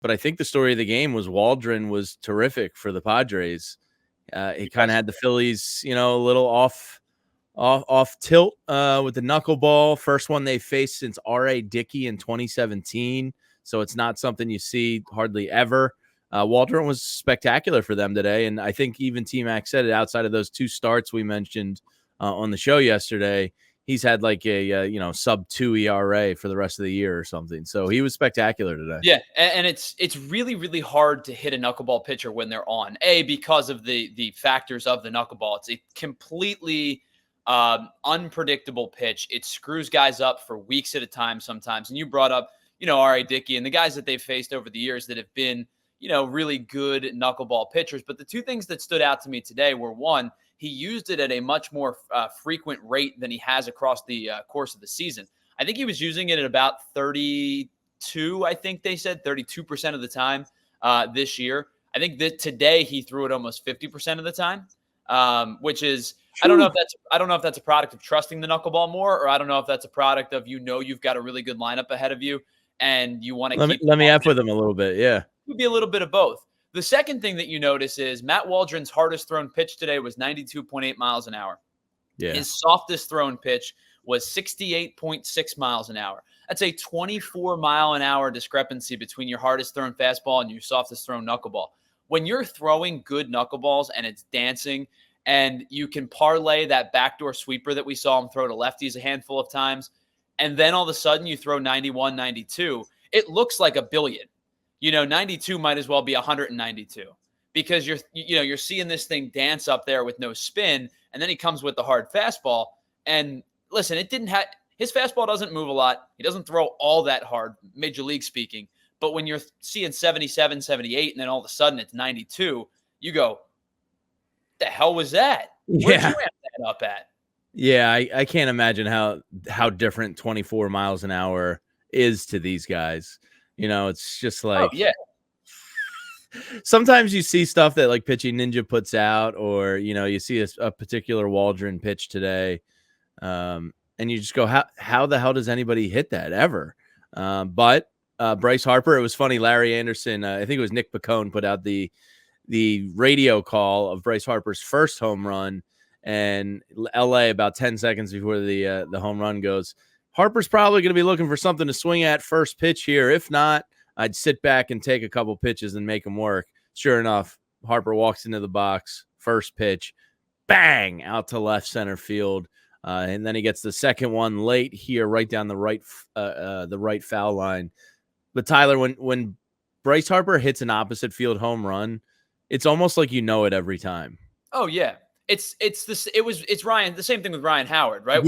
But I think the story of the game was Waldron was terrific for the Padres. He kind of had the Phillies, a little off tilt with the knuckleball. First one they faced since R.A. Dickey in 2017. So it's not something you see hardly ever. Waldron was spectacular for them today. And I think even T-Mac said it, outside of those two starts we mentioned on the show yesterday, he's had like a sub-2 ERA for the rest of the year or something. So he was spectacular today. Yeah, and it's really, really hard to hit a knuckleball pitcher when they're on, because of the factors of the knuckleball. It's a completely unpredictable pitch. It screws guys up for weeks at a time sometimes. And you brought up, R.A. Dickey and the guys that they've faced over the years that have been, really good knuckleball pitchers. But the two things that stood out to me today were, one, he used it at a much more frequent rate than he has across the course of the season. I think he was using it at about 32, I think they said 32% of the time this year. I think that today he threw it almost 50% of the time, which is, I don't know if that's a product of trusting the knuckleball more, or I don't know if that's a product of, you've got a really good lineup ahead of you and you want to let me F with him a little bit. Yeah. It would be a little bit of both. The second thing that you notice is Matt Waldron's hardest thrown pitch today was 92.8 miles an hour. Yeah. His softest thrown pitch was 68.6 miles an hour. That's a 24-mile-an-hour discrepancy between your hardest thrown fastball and your softest thrown knuckleball. When you're throwing good knuckleballs and it's dancing, and you can parlay that backdoor sweeper that we saw him throw to lefties a handful of times, and then all of a sudden you throw 91, 92, it looks like a billion. 92 might as well be 192, because you're seeing this thing dance up there with no spin, and then he comes with the hard fastball. And listen, his fastball doesn't move a lot. He doesn't throw all that hard, major league speaking. But when you're seeing 77, 78, and then all of a sudden it's 92, you go, the hell was that? Where'd you amp that up at? Yeah, I can't imagine how different 24 miles an hour is to these guys. It's just like, oh, yeah. Sometimes you see stuff that like Pitching Ninja puts out, or you see a particular Waldron pitch today, and you just go, how the hell does anybody hit that ever? But Bryce Harper, it was funny. Larry Anderson, I think it was Nick Pacone, put out the radio call of Bryce Harper's first home run, and LA about 10 seconds before the home run goes, Harper's probably going to be looking for something to swing at first pitch here. If not, I'd sit back and take a couple pitches and make him work. Sure enough, Harper walks into the box, first pitch, bang, out to left center field. And then he gets the second one late here, right down the right foul line. But Tyler, when Bryce Harper hits an opposite field home run, it's almost like it every time. Oh yeah, it's Ryan. The same thing with Ryan Howard, right?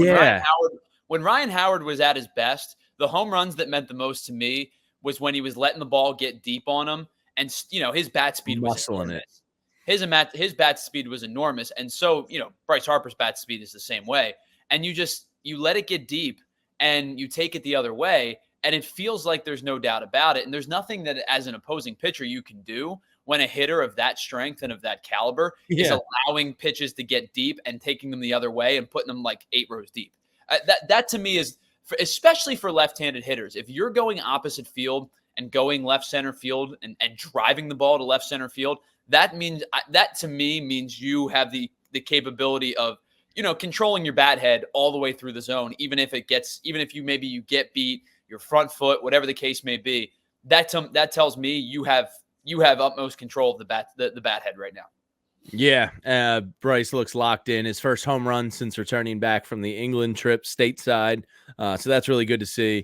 When Ryan Howard was at his best, the home runs that meant the most to me was when he was letting the ball get deep on him, and his bat speed was enormous. His bat speed was enormous, and so Bryce Harper's bat speed is the same way. And you let it get deep, and you take it the other way, and it feels like there's no doubt about it. And there's nothing that as an opposing pitcher you can do when a hitter of that strength and of that caliber is allowing pitches to get deep and taking them the other way and putting them like 8 rows deep. That to me is, especially for left-handed hitters, if you're going opposite field and going left center field and driving the ball to left center field, that to me means you have the capability of controlling your bat head all the way through the zone, even if you get beat, your front foot, whatever the case may be. That tells me you have utmost control of the bat head right now. Yeah, Bryce looks locked in. His first home run since returning back from the England trip stateside. So that's really good to see.